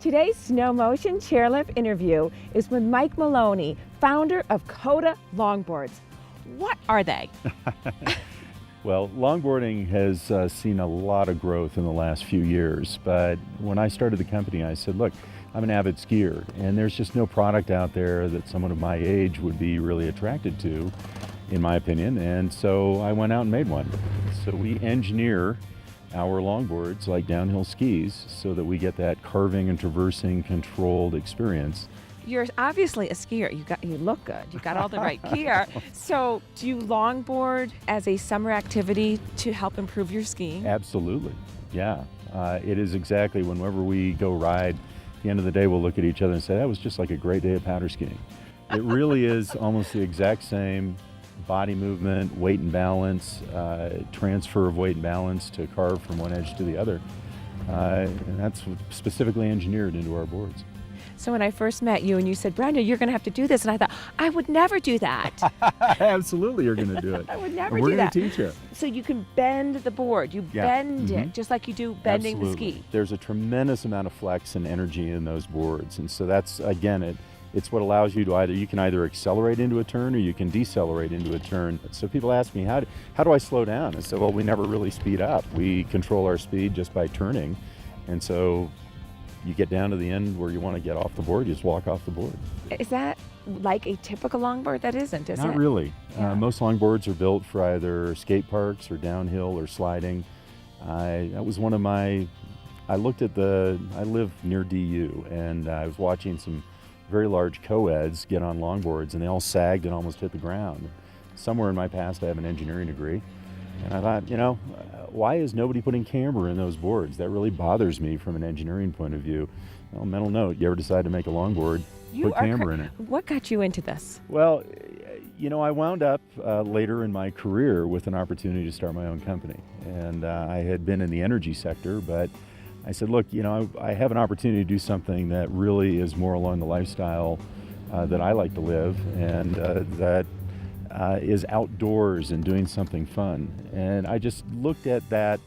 Today's SnowMotion Chairlift interview is with Mike Maloney, founder of Coda longboards. What are they? Well, longboarding has seen a lot of growth in the last few years, but when I started the company, I said, look, I'm an avid skier, and there's just no product out there that someone of my age would be really attracted to, in my opinion, and so I went out and made one. So we engineer our longboards like downhill skis so that we get that carving and traversing controlled experience. You're obviously a skier. You look good. You got all the right gear. So do you longboard as a summer activity to help improve your skiing? Absolutely, yeah. It is exactly whenever we go ride, at the end of the day we'll look at each other and say, that was just like a great day of powder skiing. It really is almost the exact same body movement, weight and balance, transfer of weight and balance to carve from one edge to the other. And that's specifically engineered into our boards. So when I first met you and you said, Brenda, you're going to have to do this, and I thought, I would never do that. Absolutely, you're going to do it. I would never do that. We're going to teach you. So you can bend the board. You bend it just like you do bending Absolutely. the ski. There's a tremendous amount of flex and energy in those boards. And so that's, again, it's what allows you to you can either accelerate into a turn or you can decelerate into a turn. So people ask me, how do I slow down? I said, well, we never really speed up. We control our speed just by turning. And so you get down to the end where you want to get off the board, you just walk off the board. Is that like a typical longboard? That isn't, is it? Not really. Yeah. Most longboards are built for either skate parks or downhill or sliding. That was one of my, I live near DU, and I was watching some very large co-eds get on longboards, and they all sagged and almost hit the ground. Somewhere in my past I have an engineering degree, and I thought, why is nobody putting camber in those boards? That really bothers me from an engineering point of view. Well, mental note, you ever decide to make a longboard, put camber in it. What got you into this? Well, I wound up later in my career with an opportunity to start my own company. And I had been in the energy sector, but I said, look, I have an opportunity to do something that really is more along the lifestyle that I like to live, and that is outdoors and doing something fun. And I just looked at that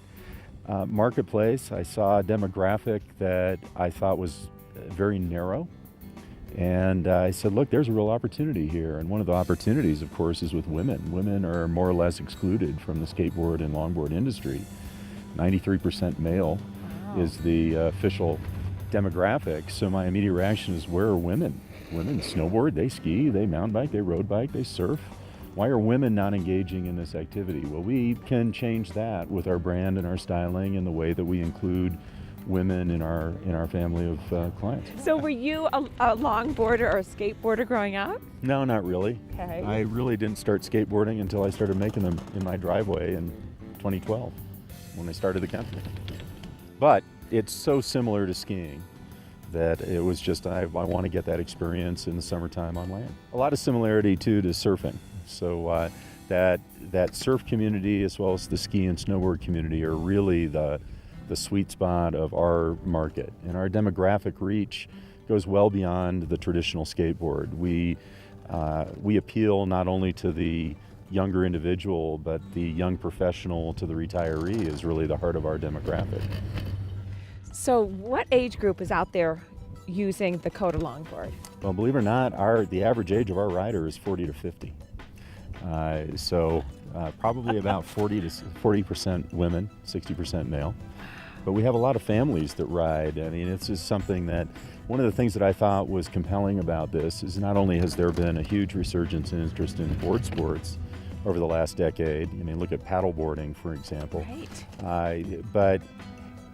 marketplace. I saw a demographic that I thought was very narrow. And I said, look, there's a real opportunity here. And one of the opportunities, of course, is with women. Women are more or less excluded from the skateboard and longboard industry. 93% male is the official demographic. So my immediate reaction is, where are women? Women snowboard, they ski, they mountain bike, they road bike, they surf. Why are women not engaging in this activity? Well, we can change that with our brand and our styling and the way that we include women in our family of clients. So were you a longboarder or a skateboarder growing up? No, not really. Okay. I really didn't start skateboarding until I started making them in my driveway in 2012 when I started the company. But it's so similar to skiing that it was just, I want to get that experience in the summertime on land. A lot of similarity too to surfing. So that surf community as well as the ski and snowboard community are really the sweet spot of our market. And our demographic reach goes well beyond the traditional skateboard. We appeal not only to the younger individual, but the young professional to the retiree is really the heart of our demographic. So what age group is out there using the Coda longboard? Well, believe it or not, the average age of our rider is 40 to 50. So probably about 40% women, 60% male. But we have a lot of families that ride. I mean, it's just something that, one of the things that I thought was compelling about this is not only has there been a huge resurgence in interest in board sports over the last decade. I mean, look at paddleboarding, for example. Right. But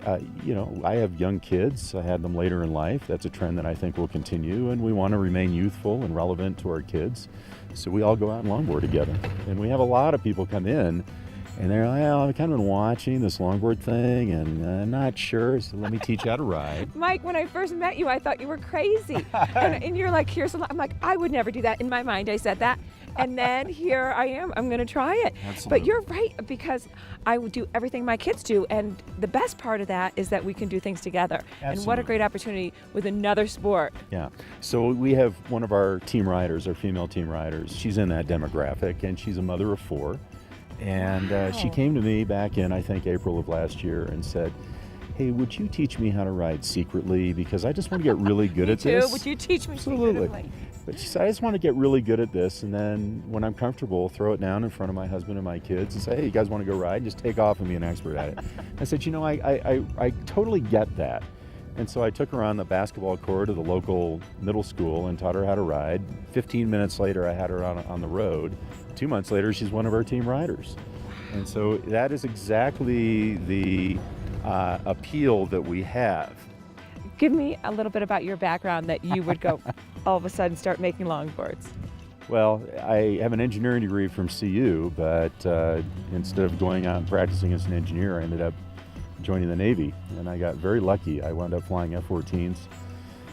I have young kids. I had them later in life. That's a trend that I think will continue, and we want to remain youthful and relevant to our kids. So we all go out and longboard together. And we have a lot of people come in, and they're like, oh, I've kind of been watching this longboard thing, and I'm not sure, so let me teach you how to ride. Mike, when I first met you, I thought you were crazy. and you're like, I'm like, I would never do that. In my mind, I said that. And then here I am, I'm gonna try it. Absolutely. But you're right, because I would do everything my kids do, and the best part of that is that we can do things together. Absolutely. And what a great opportunity with another sport. Yeah, so we have one of our team riders, our female team riders, she's in that demographic, and she's a mother of 4. And she came to me back in, I think, April of last year and said, hey, would you teach me how to ride secretly? Because I just want to get really good at too. this. Would you teach me Absolutely. secretly? But she said, I just want to get really good at this, and then when I'm comfortable, throw it down in front of my husband and my kids and say, hey, you guys want to go ride? Just take off and be an expert at it. I said, you know, I totally get that. And so I took her on the basketball court of the local middle school and taught her how to ride. 15 minutes later, I had her on the road. 2 months later, she's one of our team riders. And so that is exactly the appeal that we have. Give me a little bit about your background that you would go all of a sudden start making longboards. Well, I have an engineering degree from CU, but instead of going out and practicing as an engineer, I ended up joining the Navy, and I got very lucky. I wound up flying F-14s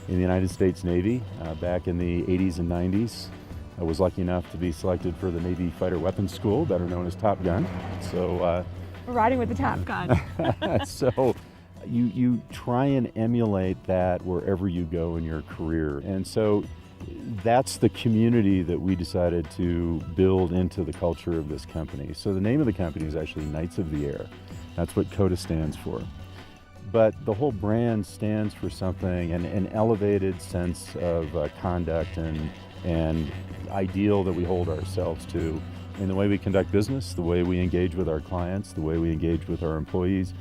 in the United States Navy back in the 80s and 90s. I was lucky enough to be selected for the Navy Fighter Weapons School, better known as Top Gun. So, We're riding with the Top Gun. so you try and emulate that wherever you go in your career. And so that's the community that we decided to build into the culture of this company. So the name of the company is actually Knights of the Air. That's what Coda stands for. But the whole brand stands for something, an elevated sense of conduct and ideal that we hold ourselves to in the way we conduct business, the way we engage with our clients, the way we engage with our employees.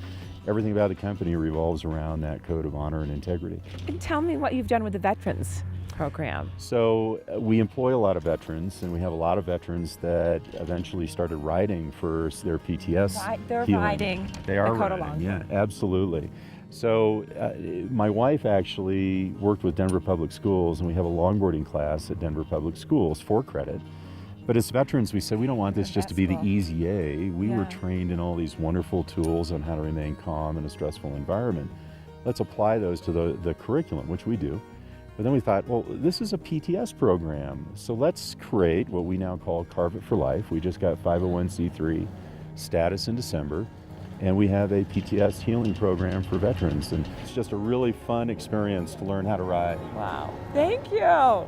Everything about the company revolves around that code of honor and integrity. And tell me what you've done with the veterans program. So we employ a lot of veterans, and we have a lot of veterans that eventually started riding for their PTS They're healing. riding They are the Coda riding, longboard. yeah, absolutely. So my wife actually worked with Denver Public Schools, and we have a longboarding class at Denver Public Schools for credit. But as veterans, we said we don't want this just to be the easy A. We were trained in all these wonderful tools on how to remain calm in a stressful environment. Let's apply those to the curriculum, which we do. But then we thought, well, this is a PTS program, so let's create what we now call Carve It for Life. We just got 501c3 status in December, and we have a PTS healing program for veterans. And it's just a really fun experience to learn how to ride. Wow. Thank you.